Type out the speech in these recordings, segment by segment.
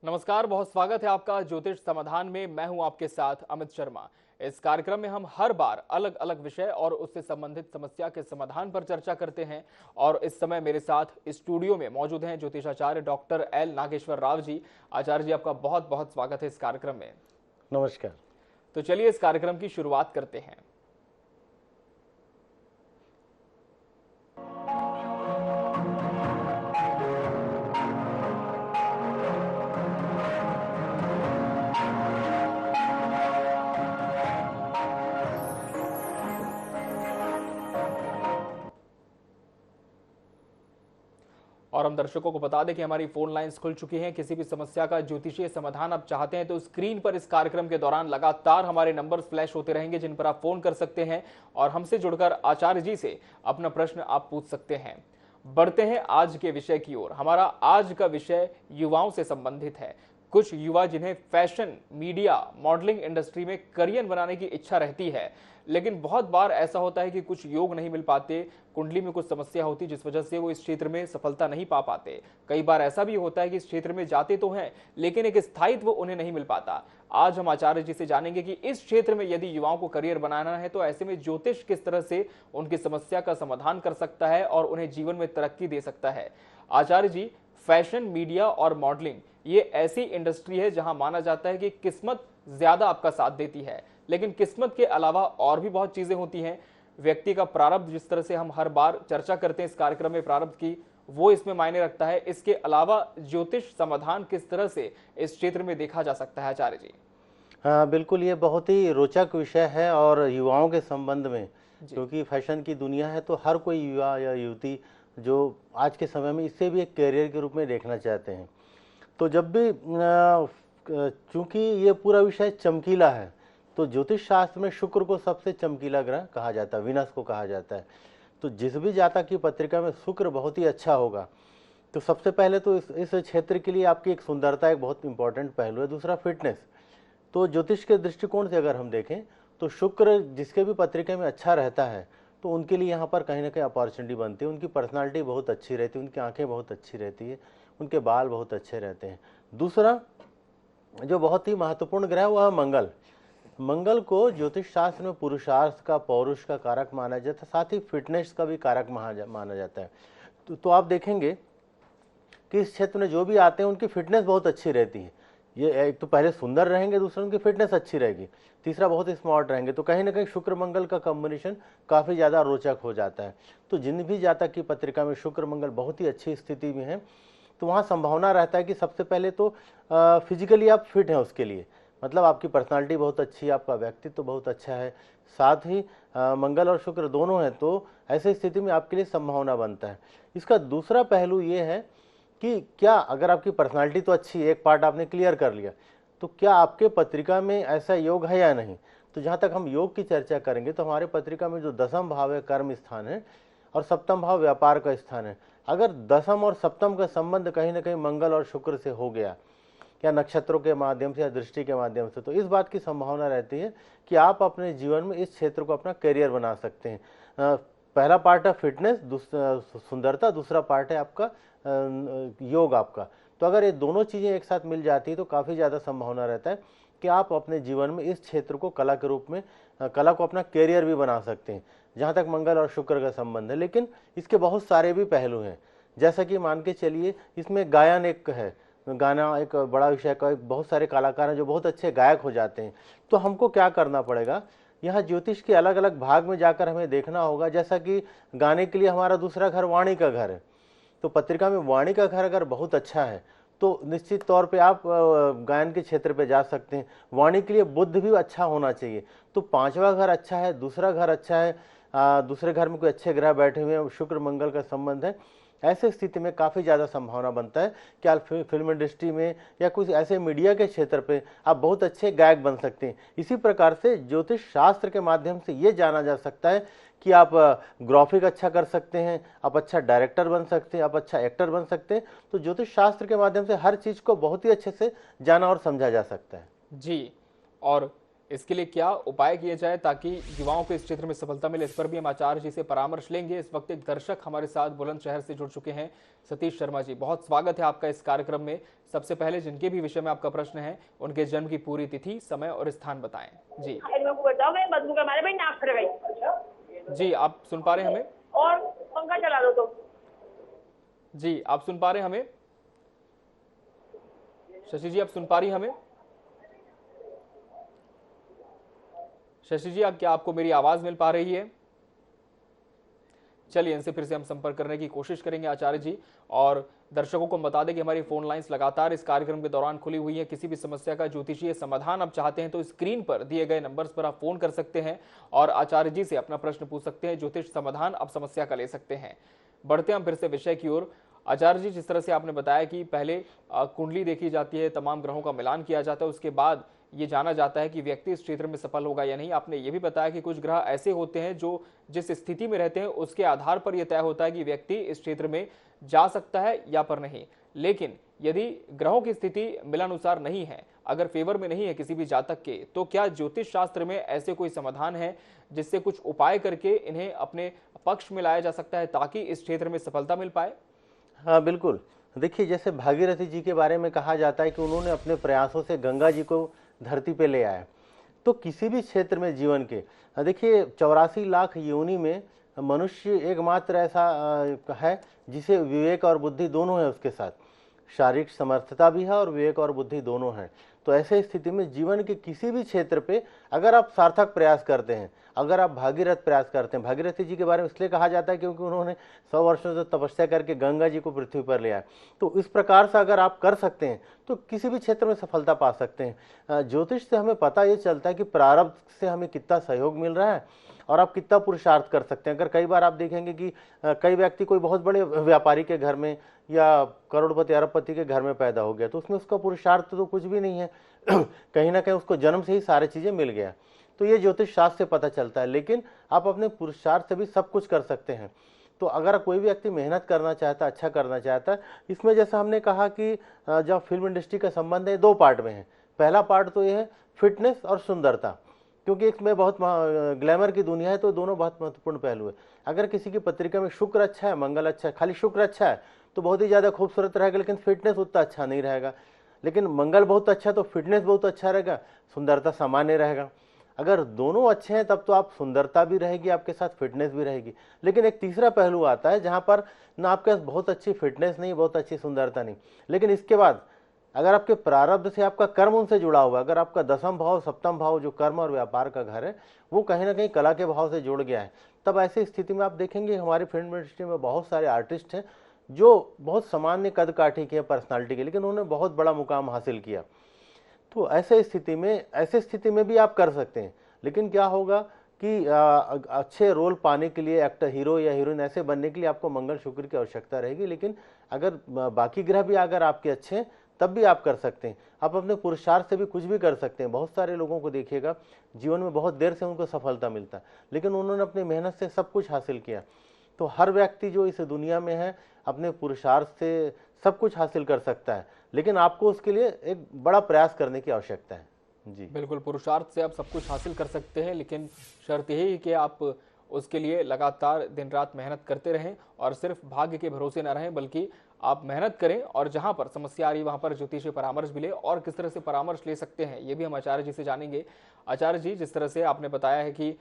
नमस्कार, बहुत स्वागत है आपका ज्योतिष समाधान में। मैं हूं आपके साथ अमित शर्मा। इस कार्यक्रम में हम हर बार अलग अलग विषय और उससे संबंधित समस्या के समाधान पर चर्चा करते हैं। और इस समय मेरे साथ स्टूडियो में मौजूद हैं ज्योतिषाचार्य डॉक्टर एल नागेश्वर राव जी। आचार्य जी, आपका बहुत बहुत स्वागत है इस कार्यक्रम में। नमस्कार। तो चलिए इस कार्यक्रम की शुरुआत करते हैं। और हम दर्शकों को बता दें कि हमारी फोन लाइंस खुल चुकी हैं। किसी भी समस्या का ज्योतिषीय समाधान आप चाहते हैं तो स्क्रीन पर इस कार्यक्रम के दौरान लगातार हमारे नंबर्स फ्लैश होते रहेंगे, जिन पर आप फोन कर सकते हैं और हमसे जुड़कर आचार्य जी से अपना प्रश्न आप पूछ सकते हैं। बढ़ते हैं आज के विषय की ओर। हमारा आज का विषय युवाओं से संबंधित है। कुछ युवा जिन्हें फैशन, मीडिया, मॉडलिंग इंडस्ट्री में करियर बनाने की इच्छा रहती है, लेकिन बहुत बार ऐसा होता है कि कुछ योग नहीं मिल पाते, कुंडली में कुछ समस्या होती जिस वजह से वो इस क्षेत्र में सफलता नहीं पा पाते। कई बार ऐसा भी होता है कि इस क्षेत्र में जाते तो हैं लेकिन एक स्थायित्व उन्हें नहीं मिल पाता। आज हम आचार्य जी से जानेंगे कि इस क्षेत्र में यदि युवाओं को करियर बनाना है तो ऐसे में ज्योतिष किस तरह से उनकी समस्या का समाधान कर सकता है और उन्हें जीवन में तरक्की दे सकता है। आचार्य जी, फैशन, मीडिया और मॉडलिंग ये ऐसी इंडस्ट्री है जहां माना जाता है कि किस्मत ज्यादा आपका साथ देती है, लेकिन किस्मत के अलावा और भी बहुत चीजें होती हैं। व्यक्ति का प्रारब्ध, जिस तरह से हम हर बार चर्चा करते हैं इस कार्यक्रम में प्रारब्ध की, वो इसमें मायने रखता है। इसके अलावा ज्योतिष समाधान किस तरह से इस क्षेत्र में देखा जा सकता है आचार्य जी? हाँ, बिल्कुल, ये बहुत ही रोचक विषय है और युवाओं के संबंध में, क्योंकि फैशन की दुनिया है तो हर कोई युवा या युवती जो आज के समय में इससे भी एक करियर के रूप में देखना चाहते हैं। तो जब भी चूंकि ये पूरा विषय चमकीला है तो ज्योतिष शास्त्र में शुक्र को सबसे चमकीला ग्रह कहा जाता है, विनस को कहा जाता है। तो जिस भी जातक की पत्रिका में शुक्र बहुत ही अच्छा होगा तो सबसे पहले तो इस क्षेत्र के लिए आपकी एक सुंदरता एक बहुत इंपॉर्टेंट पहलू है। दूसरा फिटनेस। तो ज्योतिष के दृष्टिकोण से अगर हम देखें तो शुक्र जिसके भी पत्रिका में अच्छा रहता है तो उनके लिए यहाँ पर कहीं ना कहीं अपॉर्चुनिटी बनती है। उनकी पर्सनालिटी बहुत अच्छी रहती है, उनकी आंखें बहुत अच्छी रहती है, उनके बाल बहुत अच्छे रहते हैं। दूसरा जो बहुत ही महत्वपूर्ण ग्रह है वह है मंगल। मंगल को ज्योतिष शास्त्र में पुरुषार्थ का, पौरुष का कारक माना जाता है, साथ ही फिटनेस का भी कारक माना जाता है। तो आप देखेंगे कि इस क्षेत्र में जो भी आते हैं उनकी फिटनेस बहुत अच्छी रहती है। ये एक तो पहले सुंदर रहेंगे, दूसरा उनकी फिटनेस अच्छी रहेगी, तीसरा बहुत स्मार्ट रहेंगे। तो कहीं ना कहीं शुक्र मंगल का कॉम्बिनेशन काफ़ी ज़्यादा रोचक हो जाता है। तो जिन भी जातक की पत्रिका में शुक्र मंगल बहुत ही अच्छी स्थिति में है तो वहाँ संभावना रहता है कि सबसे पहले तो फिजिकली आप फिट हैं, उसके लिए मतलब आपकी पर्सनालिटी बहुत अच्छी है, आपका व्यक्तित्व तो बहुत अच्छा है, साथ ही मंगल और शुक्र दोनों हैं, तो ऐसी स्थिति में आपके लिए संभावना बनता है। इसका दूसरा पहलू ये है कि क्या अगर आपकी पर्सनालिटी तो अच्छी है, एक पार्ट आपने क्लियर कर लिया, तो क्या आपके पत्रिका में ऐसा योग है या नहीं। तो जहाँ तक हम योग की चर्चा करेंगे तो हमारे पत्रिका में जो दसम भाव है कर्म स्थान है और सप्तम भाव व्यापार का स्थान है। अगर दसम और सप्तम का संबंध कहीं ना कहीं मंगल और शुक्र से हो गया या नक्षत्रों के माध्यम से या दृष्टि के माध्यम से, तो इस बात की संभावना रहती है कि आप अपने जीवन में इस क्षेत्र को अपना करियर बना सकते हैं। पहला पार्ट है फिटनेस, सुंदरता, दूसरा पार्ट है आपका योग आपका। तो अगर ये दोनों चीज़ें एक साथ मिल जाती है तो काफ़ी ज़्यादा संभावना रहता है कि आप अपने जीवन में इस क्षेत्र को कला के रूप में, कला को अपना करियर भी बना सकते हैं, जहाँ तक मंगल और शुक्र का संबंध है। लेकिन इसके बहुत सारे भी पहलू हैं, जैसा कि मान के चलिए इसमें गायन एक है, गाना एक बड़ा विषय का, बहुत सारे कलाकार हैं जो बहुत अच्छे गायक हो जाते हैं। तो हमको क्या करना पड़ेगा, यहाँ ज्योतिष के अलग अलग भाग में जाकर हमें देखना होगा। जैसा कि गाने के लिए हमारा दूसरा घर वाणी का घर है, तो पत्रिका में वाणी का घर अगर बहुत अच्छा है तो निश्चित तौर पे आप गायन के क्षेत्र पे जा सकते हैं। वाणी के लिए बुद्ध भी अच्छा होना चाहिए, तो पांचवा घर अच्छा है, दूसरा घर अच्छा है, दूसरे घर में कोई अच्छे ग्रह बैठे हुए हैं, शुक्र मंगल का संबंध है। ऐसे स्थिति में काफ़ी ज़्यादा संभावना बनता है कि आप फिल्म इंडस्ट्री में या कुछ ऐसे मीडिया के क्षेत्र पे आप बहुत अच्छे गायक बन सकते हैं। इसी प्रकार से ज्योतिष शास्त्र के माध्यम से ये जाना जा सकता है कि आप ग्राफिक अच्छा कर सकते हैं, आप अच्छा डायरेक्टर बन सकते हैं, आप अच्छा एक्टर बन सकते हैं। तो ज्योतिष शास्त्र के माध्यम से हर चीज़ को बहुत ही अच्छे से जाना और समझा जा सकता है। जी। और इसके लिए क्या उपाय किए जाए ताकि युवाओं को इस क्षेत्र में सफलता मिले, इस पर भी हम आचार्य जी से परामर्श लेंगे। इस वक्त एक दर्शक हमारे साथ बुलंदशहर से जुड़ चुके हैं, सतीश शर्मा जी, बहुत स्वागत है आपका इस कार्यक्रम में। सबसे पहले जिनके भी विषय में आपका प्रश्न है उनके जन्म की पूरी तिथि, समय और स्थान बताएं। जी जी, आप सुन पा रहे हैं हमें? और पंखा चला दो तो। जी, आप सुन पा रहे हैं हमें? शशि जी, आप सुन पा रही हैं हमें? शशि जी, क्या आपको मेरी आवाज मिल पा रही है? चलिए, इनसे फिर से हम संपर्क करने की कोशिश करेंगे आचार्य जी। और दर्शकों को बता दें कि हमारी फोन लाइंस लगातार इस कार्यक्रम के दौरान खुली हुई है। किसी भी समस्या का ज्योतिषीय समाधान आप चाहते हैं तो स्क्रीन पर दिए गए नंबर्स पर आप फोन कर सकते हैं और आचार्य जी से अपना प्रश्न पूछ सकते हैं। ज्योतिष समाधान आप समस्या का ले सकते हैं। बढ़ते हम फिर से विषय की ओर। आचार्य जी, जिस तरह से आपने बताया कि पहले कुंडली देखी जाती है, तमाम ग्रहों का मिलान किया जाता है, उसके बाद ये जाना जाता है कि व्यक्ति इस क्षेत्र में सफल होगा या नहीं। आपने ये भी बताया कि कुछ ग्रह ऐसे होते हैं जो जिस स्थिति में रहते हैं उसके आधार पर यह तय होता है कि व्यक्ति इस क्षेत्र में जा सकता है या पर नहीं। लेकिन यदि ग्रहों की स्थिति मिलानुसार नहीं है, अगर फेवर में नहीं है किसी भी जातक के, तो क्या ज्योतिष शास्त्र में ऐसे कोई समाधान है जिससे कुछ उपाय करके इन्हें अपने पक्ष में लाया जा सकता है ताकि इस क्षेत्र में सफलता मिल पाए? हाँ बिल्कुल। देखिए, जैसे भागीरथी जी के बारे में कहा जाता है कि उन्होंने अपने प्रयासों से गंगा जी को धरती पे ले आया। तो किसी भी क्षेत्र में जीवन के, देखिए 84 लाख योनि में मनुष्य एकमात्र ऐसा है जिसे विवेक और बुद्धि दोनों है, उसके साथ शारीरिक समर्थता भी है और विवेक और बुद्धि दोनों है। तो ऐसे स्थिति में जीवन के किसी भी क्षेत्र पे अगर आप सार्थक प्रयास करते हैं, अगर आप भागीरथ प्रयास करते हैं, भागीरथी जी के बारे में इसलिए कहा जाता है क्योंकि उन्होंने 100 वर्षों से तपस्या करके गंगा जी को पृथ्वी पर ले आया। तो इस प्रकार से अगर आप कर सकते हैं तो किसी भी क्षेत्र में सफलता पा सकते हैं। ज्योतिष से हमें पता ये चलता है कि प्रारब्ध से हमें कितना सहयोग मिल रहा है और आप कितना पुरुषार्थ कर सकते हैं। अगर कई बार आप देखेंगे कि कई व्यक्ति कोई बहुत बड़े व्यापारी के घर में या करोड़पति अरबपति के घर में पैदा हो गया, तो उसमें उसका पुरुषार्थ तो कुछ भी नहीं है कहीं ना कहीं उसको जन्म से ही सारी चीजें मिल गया। तो ये ज्योतिष शास्त्र से पता चलता है। लेकिन आप अपने पुरुषार्थ से भी सब कुछ कर सकते हैं। तो अगर कोई भी व्यक्ति मेहनत करना चाहता है, अच्छा करना चाहता है, इसमें जैसा हमने कहा कि जब फिल्म इंडस्ट्री का संबंध है, 2 पार्ट में है। पहला पार्ट तो ये है फिटनेस और सुंदरता, क्योंकि इसमें बहुत ग्लैमर की दुनिया है, तो दोनों बहुत महत्वपूर्ण पहलू है। अगर किसी की पत्रिका में शुक्र अच्छा है, मंगल अच्छा है, खाली शुक्र अच्छा है तो बहुत ही ज़्यादा खूबसूरत रहेगा, लेकिन फिटनेस उतना अच्छा नहीं रहेगा। लेकिन मंगल बहुत अच्छा तो फिटनेस बहुत अच्छा रहेगा, सुंदरता सामान्य रहेगा। अगर दोनों अच्छे हैं तब तो आप सुंदरता भी रहेगी आपके साथ, फिटनेस भी रहेगी। लेकिन एक तीसरा पहलू आता है जहाँ पर ना आपके पास बहुत अच्छी फिटनेस नहीं, बहुत अच्छी सुंदरता नहीं, लेकिन इसके बाद अगर आपके प्रारब्ध से आपका कर्म उनसे जुड़ा हुआ, अगर आपका 10म भाव, 7म भाव जो कर्म और व्यापार का घर है वो कहीं ना कहीं कला के भाव से जुड़ गया है, तब ऐसी स्थिति में आप देखेंगे हमारी फिल्म इंडस्ट्री में बहुत सारे आर्टिस्ट हैं जो बहुत सामान्य कद काठी के पर्सनालिटी के, लेकिन उन्होंने बहुत बड़ा मुकाम हासिल किया। तो ऐसे स्थिति में भी आप कर सकते हैं। लेकिन क्या होगा कि अच्छे रोल पाने के लिए, एक्टर, हीरो या हीरोइन ऐसे बनने के लिए आपको मंगल शुक्र की आवश्यकता रहेगी। लेकिन अगर बाकी ग्रह भी अगर आपके अच्छे हैं तब भी आप कर सकते हैं। आप अपने पुरुषार्थ से भी कुछ भी कर सकते हैं। बहुत सारे लोगों को देखिएगा जीवन में बहुत देर से उनको सफलता मिलता है, लेकिन उन्होंने अपनी मेहनत से सब कुछ हासिल किया। तो हर व्यक्ति जो इस दुनिया में है अपने पुरुषार्थ से सब कुछ हासिल कर सकता है, लेकिन आपको उसके लिए एक बड़ा प्रयास करने की आवश्यकता है। जी बिल्कुल, पुरुषार्थ से आप सब कुछ हासिल कर सकते हैं, लेकिन शर्त यही है कि आप उसके लिए लगातार दिन रात मेहनत करते रहें और सिर्फ भाग्य के भरोसे न रहें, बल्कि आप मेहनत करें और जहां पर समस्या आ रही वहां पर ज्योतिषीय परामर्श भी ले। और किस तरह से परामर्श ले सकते हैं ये भी हम आचार्य जी से जानेंगे। आचार्य जी, जिस तरह से आपने बताया है कि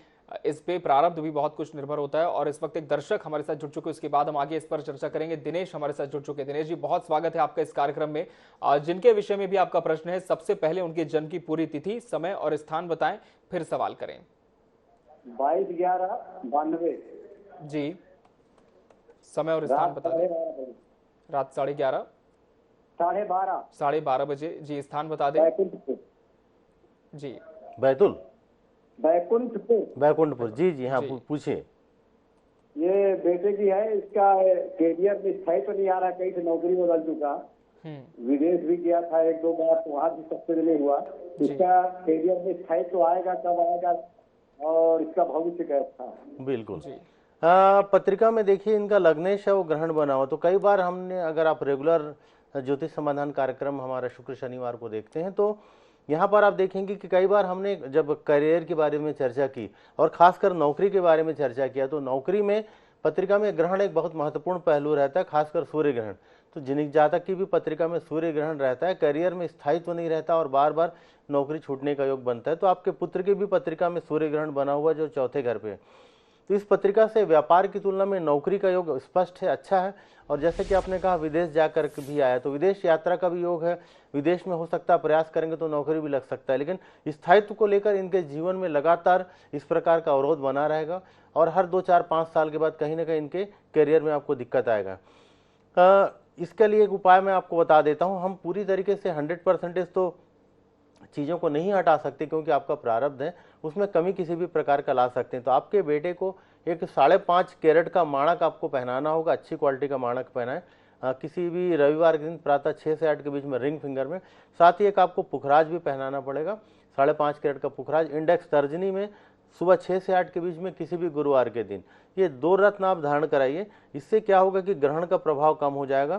इस पे प्रारब्ध भी बहुत कुछ निर्भर होता है, और इस वक्त एक दर्शक हमारे साथ जुड़ चुके, उसके बाद हम आगे इस पर चर्चा करेंगे। दिनेश हमारे साथ जुड़ चुके। दिनेश जी, बहुत स्वागत है आपका इस कार्यक्रम में। जिनके विषय में भी आपका प्रश्न है, सबसे पहले उनके जन्म की पूरी तिथि, समय और स्थान बताएं, फिर सवाल करें। 22/11/92। जी, समय और स्थान बता दें। रात 11:30 12:30 बजे। जी, स्थान बता दें। जी, बैकुंठपुर। जी हाँ, पूछिए। ये बेटे की है, इसका कैरियर में स्थायी तो नहीं आ रहा, कहीं से नौकरी बदल चुका, विदेश भी गया था 1-2 बार, वहां भी सक्सेस नहीं हुआ। इसका कैरियर में स्थायी तो आएगा, कब आएगा और इसका भविष्य कैसा? बिल्कुल। पत्रिका में देखिए इनका लग्नेश है वो ग्रहण बना हुआ। तो कई बार हमने, अगर आप रेगुलर ज्योतिष समाधान कार्यक्रम हमारा शुक्र शनिवार को देखते हैं, तो यहाँ पर आप देखेंगे कि कई बार हमने जब करियर के बारे में चर्चा की और खासकर नौकरी के बारे में चर्चा किया, तो नौकरी में पत्रिका में ग्रहण एक बहुत महत्वपूर्ण पहलू रहता है, खासकर सूर्य ग्रहण। तो जिन जातक की भी पत्रिका में सूर्य ग्रहण रहता है, करियर में स्थायित्व नहीं रहता और बार बार नौकरी छूटने का योग बनता है। तो आपके पुत्र की भी पत्रिका में सूर्य ग्रहण बना हुआ जो चौथे घर पे है, तो इस पत्रिका से व्यापार की तुलना में नौकरी का योग स्पष्ट है, अच्छा है। और जैसे कि आपने कहा विदेश जाकर भी आया, तो विदेश यात्रा का भी योग है, विदेश में हो सकता है प्रयास करेंगे तो नौकरी भी लग सकता है। लेकिन स्थायित्व को लेकर इनके जीवन में लगातार इस प्रकार का अवरोध बना रहेगा और हर 2, 4, 5 साल के बाद कहीं ना कहीं इनके करियर में आपको दिक्कत आएगा। इसके लिए एक उपाय मैं आपको बता देता हूँ। हम पूरी तरीके से 100% तो चीज़ों को नहीं हटा सकते, क्योंकि आपका प्रारब्ध है, उसमें कमी किसी भी प्रकार का ला सकते हैं। तो आपके बेटे को एक 5.5 कैरेट का माणक आपको पहनाना होगा, अच्छी क्वालिटी का माणक पहनाएं। किसी भी रविवार के दिन प्रातः 6 से 8 के बीच में रिंग फिंगर में। साथ ही एक आपको पुखराज भी पहनाना पड़ेगा, 5.5 कैरेट का पुखराज। इंडेक्स तर्जनी में सुबह 6 से 8 के बीच में किसी भी गुरुवार के दिन ये 2 रत्न आप धारण कराइए। इससे क्या होगा कि ग्रहण का प्रभाव कम हो जाएगा।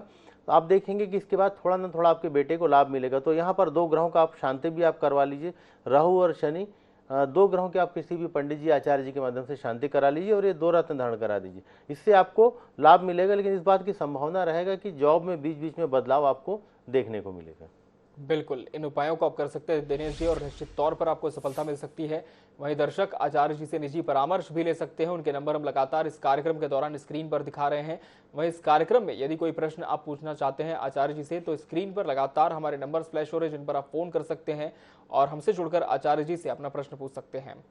तो आप देखेंगे कि इसके बाद थोड़ा ना थोड़ा आपके बेटे को लाभ मिलेगा। तो यहाँ पर 2 ग्रहों का आप शांति भी आप करवा लीजिए, राहु और शनि। 2 ग्रहों के आप किसी भी पंडित जी, आचार्य जी के माध्यम से शांति करा लीजिए और ये 2 रत्न धारण करा दीजिए। इससे आपको लाभ मिलेगा, लेकिन इस बात की संभावना रहेगा कि जॉब में बीच बीच में बदलाव आपको देखने को मिलेगा। बिल्कुल, इन उपायों को आप कर सकते हैं दिनेश जी और निश्चित तौर पर आपको सफलता मिल सकती है। वहीं दर्शक आचार्य जी से निजी परामर्श भी ले सकते हैं, उनके नंबर हम लगातार इस कार्यक्रम के दौरान स्क्रीन पर दिखा रहे हैं। वहीं इस कार्यक्रम में यदि कोई प्रश्न आप पूछना चाहते हैं आचार्य जी से, तो स्क्रीन पर लगातार हमारे नंबर फ्लैश हो रहे हैं, जिन पर आप फोन कर सकते हैं और हमसे जुड़कर आचार्य जी से अपना प्रश्न पूछ सकते हैं।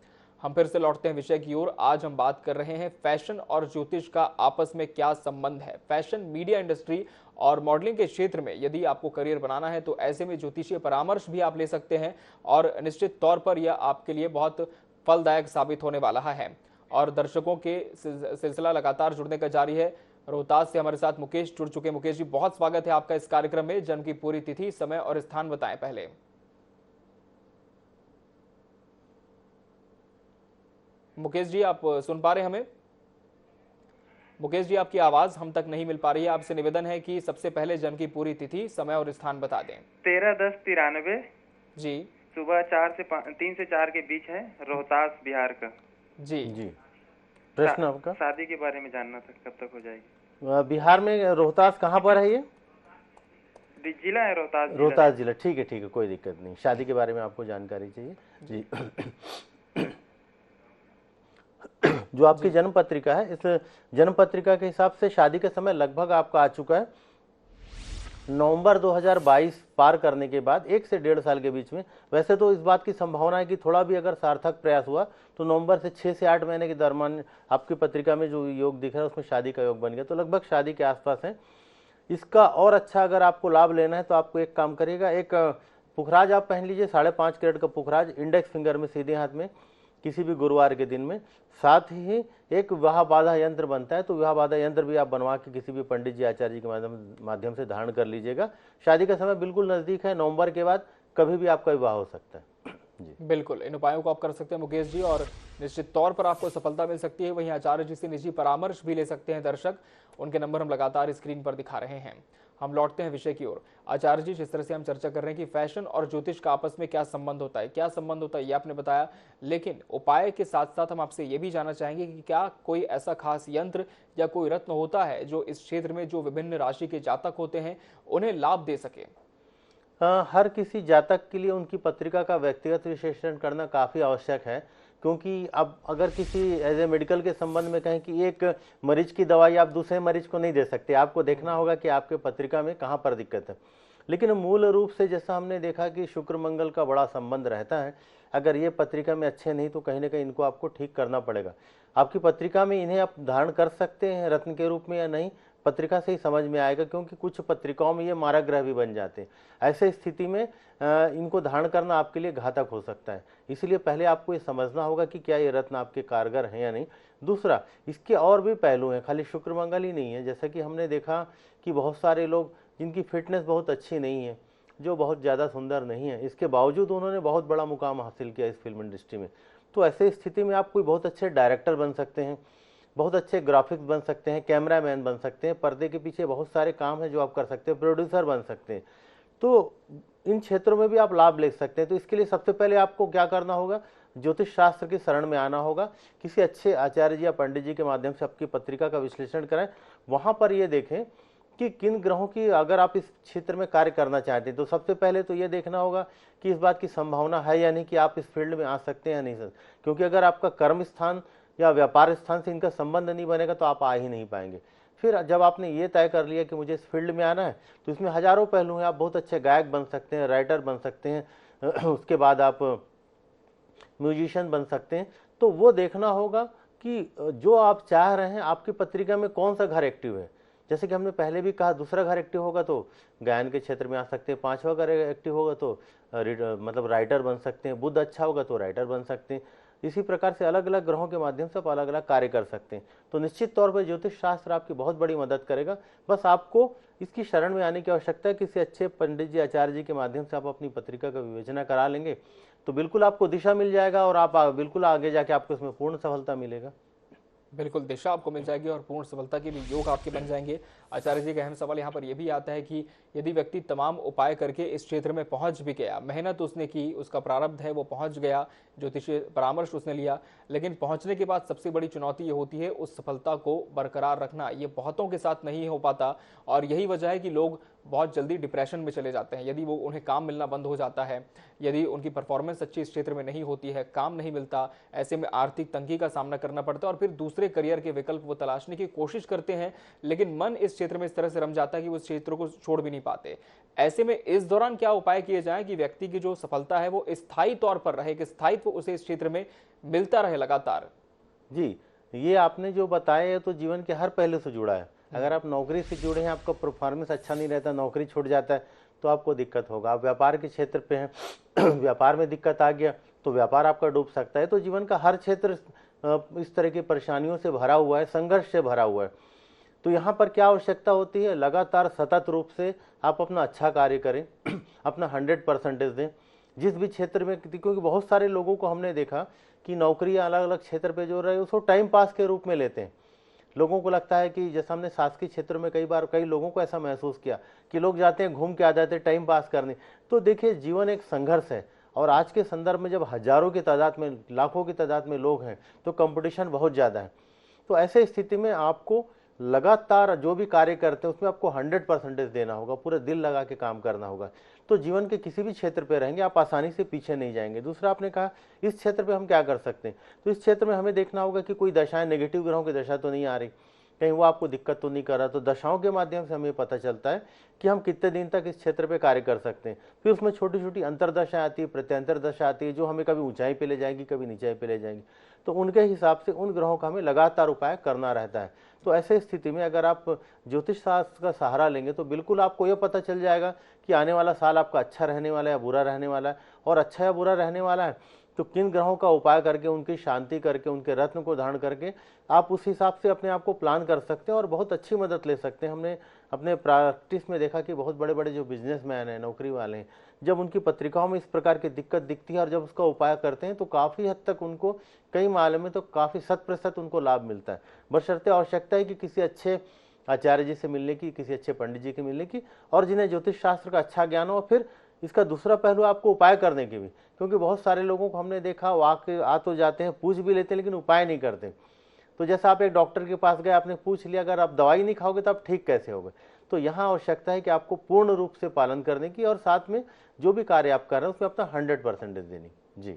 हम फिर से लौटते हैं विषय की ओर। आज हम बात कर रहे हैं फैशन और ज्योतिष का आपस में क्या संबंध है। फैशन, मीडिया इंडस्ट्री और मॉडलिंग के क्षेत्र में यदि आपको करियर बनाना है तो ऐसे में ज्योतिषीय परामर्श भी आप ले सकते हैं और निश्चित तौर पर यह आपके लिए बहुत फलदायक साबित होने वाला है। और दर्शकों के सिलसिला लगातार जुड़ने का जारी है। रोहतास से हमारे साथ मुकेश जुड़ चुके हैं। मुकेश जी, बहुत स्वागत है आपका इस कार्यक्रम में। जन्म की पूरी तिथि, समय और स्थान बताएं पहले। मुकेश जी, आप सुन पा रहे हैं हमें? मुकेश जी, आपकी आवाज हम तक नहीं मिल पा रही है। आपसे निवेदन है कि सबसे पहले जन्म की पूरी तिथि, समय और स्थान बता दें। 13/10/93 जी। सुबह 3 से 4 के बीच है, रोहतास बिहार का। जी जी, प्रश्न आपका? शादी के बारे में जानना था, कब तक हो जाएगी? बिहार में रोहतास कहाँ पर है? ये जिला है रोहतास। रोहतास जिला, ठीक है, कोई दिक्कत नहीं। शादी के बारे में आपको जानकारी चाहिए जी। जो आपकी जन्म पत्रिका है, इस जन्म पत्रिका के हिसाब से शादी का समय लगभग आपका आ चुका है। नवंबर 2022 पार करने के बाद 1 से 1.5 साल के बीच में। वैसे तो इस बात की संभावना है कि थोड़ा भी अगर सार्थक प्रयास हुआ तो नवंबर से 6 से 8 महीने के दरम्यान आपकी पत्रिका में जो योग दिख रहा है उसमें शादी का योग बन गया, तो लगभग शादी के आसपास है। इसका और अच्छा अगर आपको लाभ लेना है तो आपको एक काम करिएगा, एक पुखराज आप पहन लीजिए, 5.5 कैरेट का पुखराज, इंडेक्स फिंगर में सीधे हाथ में, किसी भी गुरुवार के दिन में। साथ ही एक विवाह बाधा यंत्र बनता है, तो विवाह बाधा यंत्र भी आप बनवा के किसी भी पंडित जी, आचार्य जी के माध्यम से धारण कर लीजिएगा। शादी का समय बिल्कुल नजदीक है, नवंबर के बाद कभी भी आपका विवाह हो सकता है जी। बिल्कुल, इन उपायों को आप कर सकते हैं मुकेश जी और निश्चित तौर पर आपको सफलता मिल सकती है। वहीं आचार्य जी से निजी परामर्श भी ले सकते हैं दर्शक, उनके नंबर हम लगातार स्क्रीन पर दिखा रहे हैं। हम लौटते हैं विषय की ओर। आचार्य जी, जिस तरह से हम चर्चा कर रहे हैं कि फैशन और ज्योतिष का आपस में क्या संबंध होता है, ये आपने बताया, लेकिन उपाय के साथ साथ हम आपसे ये भी जानना चाहेंगे कि क्या कोई ऐसा खास यंत्र या कोई रत्न होता है जो इस क्षेत्र में जो विभिन्न राशि के जातक होते हैं उन्हें लाभ दे सके? हर किसी जातक के लिए उनकी पत्रिका का व्यक्तिगत विश्लेषण करना काफ़ी आवश्यक है, क्योंकि अब अगर किसी एज ए मेडिकल के संबंध में कहें कि एक मरीज की दवाई आप दूसरे मरीज को नहीं दे सकते, आपको देखना होगा कि आपके पत्रिका में कहाँ पर दिक्कत है। लेकिन मूल रूप से जैसा हमने देखा कि शुक्र मंगल का बड़ा संबंध रहता है, अगर ये पत्रिका में अच्छे नहीं तो कहीं ना कहीं इनको आपको ठीक करना पड़ेगा। आपकी पत्रिका में इन्हें आप धारण कर सकते हैं रत्न के रूप में या नहीं, पत्रिका से ही समझ में आएगा, क्योंकि कुछ पत्रिकाओं में ये मारक ग्रह भी बन जाते हैं। ऐसे स्थिति में इनको धारण करना आपके लिए घातक हो सकता है, इसलिए पहले आपको ये समझना होगा कि क्या ये रत्न आपके कारगर हैं या नहीं। दूसरा, इसके और भी पहलू हैं, खाली शुक्र मंगल ही नहीं है। जैसा कि हमने देखा कि बहुत सारे लोग जिनकी फिटनेस बहुत अच्छी नहीं है, जो बहुत ज़्यादा सुंदर नहीं है, इसके बावजूद उन्होंने बहुत बड़ा मुकाम हासिल किया इस फिल्म इंडस्ट्री में। तो ऐसे स्थिति में आप कोई बहुत अच्छे डायरेक्टर बन सकते हैं, बहुत अच्छे ग्राफिक्स बन सकते हैं, कैमरामैन बन सकते हैं, पर्दे के पीछे बहुत सारे काम हैं जो आप कर सकते हैं, प्रोड्यूसर बन सकते हैं। तो इन क्षेत्रों में भी आप लाभ ले सकते हैं। तो इसके लिए सबसे पहले आपको क्या करना होगा, ज्योतिष शास्त्र की शरण में आना होगा। किसी अच्छे आचार्य जी या पंडित जी के माध्यम से आपकी पत्रिका का विश्लेषण कराएं। वहां पर ये देखें कि किन ग्रहों की अगर आप इस क्षेत्र में कार्य करना चाहते हैं तो सबसे पहले तो ये देखना होगा कि इस बात की संभावना है या नहीं कि आप इस फील्ड में आ सकते हैं या नहीं। क्योंकि अगर आपका कर्म स्थान या व्यापार स्थान से इनका संबंध नहीं बनेगा तो आप आ ही नहीं पाएंगे। फिर जब आपने ये तय कर लिया कि मुझे इस फील्ड में आना है तो इसमें हजारों पहलू हैं। आप बहुत अच्छे गायक बन सकते हैं, राइटर बन सकते हैं, उसके बाद आप म्यूजिशियन बन सकते हैं। तो वो देखना होगा कि जो आप चाह रहे हैं आपकी पत्रिका में कौन सा घर एक्टिव है। जैसे कि हमने पहले भी कहा, दूसरा घर एक्टिव होगा तो गायन के क्षेत्र में आ सकते हैं, पांचवा घर एक्टिव होगा तो मतलब राइटर बन सकते हैं, बुध अच्छा होगा तो राइटर बन सकते हैं। इसी प्रकार से अलग अलग ग्रहों के माध्यम से आप अलग अलग कार्य कर सकते हैं। तो निश्चित तौर पर ज्योतिष शास्त्र आपकी बहुत बड़ी मदद करेगा। बस आपको इसकी शरण में आने की आवश्यकता है। किसी अच्छे पंडित जी, आचार्य जी के माध्यम से आप अपनी पत्रिका का विवेचना करा लेंगे तो बिल्कुल आपको दिशा मिल जाएगा और आप बिल्कुल आगे जाके आपको इसमें पूर्ण सफलता मिलेगा। बिल्कुल दिशा आपको मिल जाएगी और पूर्ण सफलता के भी योग आपके बन जाएंगे। आचार्य जी का अहम सवाल यहाँ पर यह भी आता है कि यदि व्यक्ति तमाम उपाय करके इस क्षेत्र में पहुंच भी गया, मेहनत उसने की, उसका प्रारब्ध है, वो पहुंच गया, ज्योतिषीय परामर्श उसने लिया, लेकिन पहुंचने के बाद सबसे बड़ी चुनौती ये होती है उस सफलता को बरकरार रखना। ये बहुतों के साथ नहीं हो पाता और यही वजह है कि लोग बहुत जल्दी डिप्रेशन में चले जाते हैं। यदि वो उन्हें काम मिलना बंद हो जाता है, यदि उनकी परफॉर्मेंस अच्छी इस क्षेत्र में नहीं होती है, काम नहीं मिलता, ऐसे में आर्थिक तंगी का सामना करना पड़ता है और फिर दूसरे करियर के विकल्प वो तलाशने की कोशिश करते हैं, लेकिन मन इस क्षेत्र में इस तरह से रम जाता है कि वो इस क्षेत्र को छोड़ भी नहीं पाते। ऐसे में इस दौरान क्या उपाय किए जाएं कि व्यक्ति की जो सफलता है वो स्थायी तौर पर रहे, कि स्थायित्व उसे इस क्षेत्र में मिलता रहे लगातार? जी, ये आपने जो बताया है तो जीवन के हर पहलू से जुड़ा है। अगर आप नौकरी से जुड़े हैं, आपका परफॉर्मेंस अच्छा नहीं रहता, नौकरी छूट जाता है तो आपको दिक्कत होगा। आप व्यापार के क्षेत्र पे हैं, व्यापार में दिक्कत आ गया तो व्यापार आपका डूब सकता है। तो जीवन का हर क्षेत्र इस तरह की परेशानियों से भरा हुआ है, संघर्ष से भरा हुआ है। तो यहाँ पर क्या आवश्यकता होती है, लगातार सतत रूप से आप अपना अच्छा कार्य करें, अपना 100% दें जिस भी क्षेत्र में। क्योंकि बहुत सारे लोगों को हमने देखा कि नौकरी अलग अलग क्षेत्र पे जो रहे उसको टाइम पास के रूप में लेते हैं। लोगों को लगता है कि जैसा हमने शासकीय क्षेत्र में कई लोगों को ऐसा महसूस किया कि लोग जाते हैं, घूम के आ जाते हैं टाइम पास करने। तो देखिए, जीवन एक संघर्ष है और आज के संदर्भ में जब हजारों की तादाद में, लाखों की तादाद में लोग हैं तो कंपटीशन बहुत ज़्यादा है। तो ऐसे स्थिति में आपको लगातार जो भी कार्य करते हैं उसमें आपको 100% देना होगा, पूरे दिल लगा के काम करना होगा। तो जीवन के किसी भी क्षेत्र पे रहेंगे आप आसानी से पीछे नहीं जाएंगे। दूसरा, आपने कहा इस क्षेत्र पे हम क्या कर सकते हैं, तो इस क्षेत्र में हमें देखना होगा कि कोई दशाएं, नेगेटिव ग्रहों की दशा तो नहीं आ रही, कहीं वो आपको दिक्कत तो नहीं कर रहा। तो दशाओं के माध्यम से हमें पता चलता है कि हम कितने दिन तक इस क्षेत्र पे कार्य कर सकते हैं। फिर उसमें छोटी छोटी अंतरदशा आती है, प्रत्यंतर दशा आती है, जो हमें कभी ऊंचाई पे ले जाएगी, कभी नीचाई पे ले जाएगी। तो उनके हिसाब से उन ग्रहों का हमें लगातार उपाय करना रहता है। तो ऐसे स्थिति में अगर आप ज्योतिष शास्त्र का सहारा लेंगे तो बिल्कुल आपको यह पता चल जाएगा कि आने वाला साल आपका अच्छा रहने वाला है या बुरा रहने वाला है। और अच्छा या बुरा रहने वाला है तो किन ग्रहों का उपाय करके, उनकी शांति करके, उनके रत्न को धारण करके आप उस हिसाब से अपने आप को प्लान कर सकते हैं और बहुत अच्छी मदद ले सकते हैं। हमने अपने प्रैक्टिस में देखा कि बहुत बड़े बड़े जो बिजनेसमैन हैं, नौकरी वाले हैं, जब उनकी पत्रिकाओं में इस प्रकार की दिक्कत दिखती है और जब उसका उपाय करते हैं तो काफ़ी हद तक उनको, कई मामले में तो काफ़ी 100% उनको लाभ मिलता है। बशर्ते आवश्यकता है कि किसी अच्छे आचार्य जी से मिलने की, किसी अच्छे पंडित जी के मिलने की, और जिन्हें ज्योतिष शास्त्र का अच्छा ज्ञान हो। फिर इसका दूसरा पहलू आपको उपाय करने की भी, क्योंकि बहुत सारे लोगों को हमने देखा आ तो जाते हैं, पूछ भी लेते हैं, लेकिन उपाय नहीं करते। तो जैसा आप एक डॉक्टर के पास गए, आपने पूछ लिया, अगर आप दवाई नहीं खाओगे तो आप ठीक कैसे होगे। तो यहाँ आवश्यकता है कि आपको पूर्ण रूप से पालन करने की और साथ में जो भी कार्य आप कर रहे हैं उसमें अपना 100% देनी। जी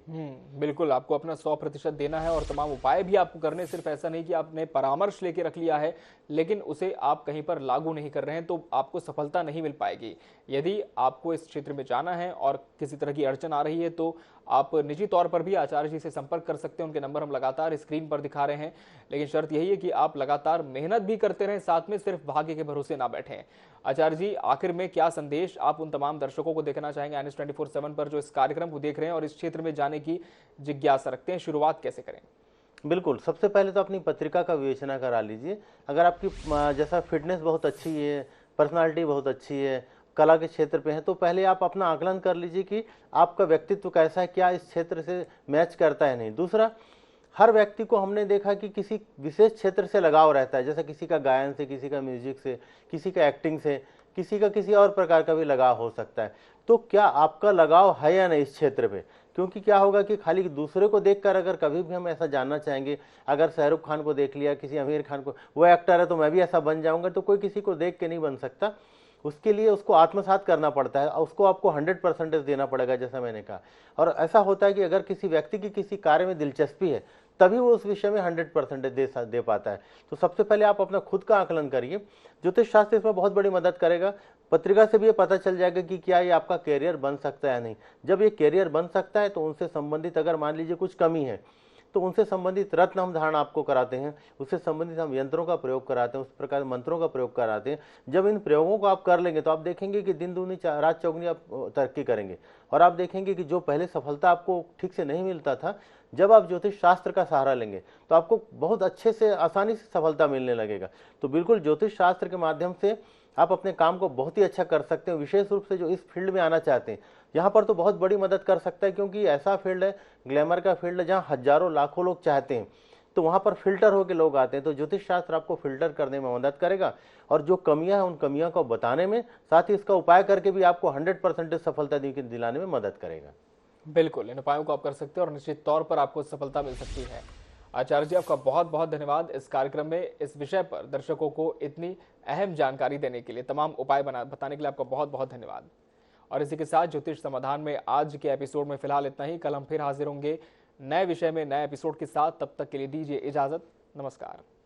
बिल्कुल, आपको अपना 100% देना है और तमाम उपाय भी आपको करने। सिर्फ ऐसा नहीं कि आपने परामर्श लेके रख लिया है लेकिन उसे आप कहीं पर लागू नहीं कर रहे हैं तो आपको सफलता नहीं मिल पाएगी। यदि आपको इस क्षेत्र में जाना है और किसी तरह की अड़चन आ रही है तो आप निजी तौर पर भी आचार्य जी से संपर्क कर सकते हैं। उनके नंबर हम लगातार स्क्रीन पर दिखा रहे हैं, लेकिन शर्त यही है कि आप लगातार मेहनत भी करते रहें, साथ में सिर्फ भाग्य के भरोसे ना बैठें। आचार्य जी, आखिर में क्या संदेश आप उन तमाम दर्शकों को देना चाहेंगे NS24/7 पर जो इस कार्यक्रम को देख रहे हैं और इस क्षेत्र में जाने की जिज्ञासा रखते हैं? शुरुआत कैसे करें? बिल्कुल, सबसे पहले तो अपनी पत्रिका का विवेचना करा लीजिए। अगर आपकी जैसा फिटनेस बहुत अच्छी है, पर्सनालिटी बहुत अच्छी है, कला के क्षेत्र पे है, तो पहले आप अपना आकलन कर लीजिए कि आपका व्यक्तित्व कैसा है, क्या इस क्षेत्र से मैच करता है नहीं। दूसरा, हर व्यक्ति को हमने देखा कि किसी विशेष क्षेत्र से लगाव रहता है, जैसे किसी का गायन से, किसी का म्यूजिक से, किसी का एक्टिंग से, किसी का किसी और प्रकार का भी लगाव हो सकता है। तो क्या आपका लगाव है या नहीं इस क्षेत्र पे? क्योंकि क्या होगा कि खाली दूसरे को देखकर अगर कभी भी हम ऐसा जानना चाहेंगे, अगर शाहरुख खान को देख लिया, किसी आमिर खान को, वो एक्टर है तो मैं भी ऐसा बन जाऊंगा, तो कोई किसी को देख के नहीं बन सकता। उसके लिए उसको आत्मसात करना पड़ता है, उसको आपको 100% देना पड़ेगा, जैसा मैंने कहा। और ऐसा होता है कि अगर किसी व्यक्ति की किसी कार्य में दिलचस्पी है तभी वो उस विषय में 100% दे पाता है। तो सबसे पहले आप अपना खुद का आकलन करिए। ज्योतिष शास्त्र इसमें बहुत बड़ी मदद करेगा। पत्रिका से भी ये पता चल जाएगा कि क्या ये आपका कैरियर बन सकता है या नहीं। जब ये कैरियर बन सकता है तो उनसे संबंधित अगर मान लीजिए कुछ कमी है तो उनसे संबंधित रत्न हम धारण आपको कराते हैं, उससे संबंधित हम यंत्रों का प्रयोग कराते हैं, उस प्रकार मंत्रों का प्रयोग कराते हैं। जब इन प्रयोगों को आप कर लेंगे तो आप देखेंगे कि दिन दूनी रात चौगुनी आप तरक्की करेंगे। और आप देखेंगे कि जो पहले सफलता आपको ठीक से नहीं मिलता था, जब आप ज्योतिष शास्त्र का सहारा लेंगे तो आपको बहुत अच्छे से आसानी से सफलता मिलने लगेगा। तो बिल्कुल ज्योतिष शास्त्र के माध्यम से आप अपने काम को बहुत ही अच्छा कर सकते हैं। विशेष रूप से जो इस फील्ड में आना चाहते हैं, यहाँ पर तो बहुत बड़ी मदद कर सकता है, क्योंकि ऐसा फील्ड है, ग्लैमर का फील्ड है, जहाँ हजारों लाखों लोग चाहते हैं, तो वहाँ पर फिल्टर होकर लोग आते हैं। तो ज्योतिष शास्त्र आपको फिल्टर करने में मदद करेगा और जो कमियां हैं उन कमियों को बताने में, साथ ही इसका उपाय करके भी आपको 100% सफलता दिलाने में मदद करेगा। बिल्कुल, इन उपायों को आप कर सकते हैं और निश्चित तौर पर आपको सफलता मिल सकती है। आचार्य जी, आपका बहुत बहुत धन्यवाद इस कार्यक्रम में इस विषय पर दर्शकों को इतनी अहम जानकारी देने के लिए, तमाम उपाय बताने के लिए आपका बहुत बहुत धन्यवाद। और इसी के साथ ज्योतिष समाधान में आज के एपिसोड में फिलहाल इतना ही। कल हम फिर हाजिर होंगे नए विषय में, नए एपिसोड के साथ। तब तक के लिए दीजिए इजाजत। नमस्कार।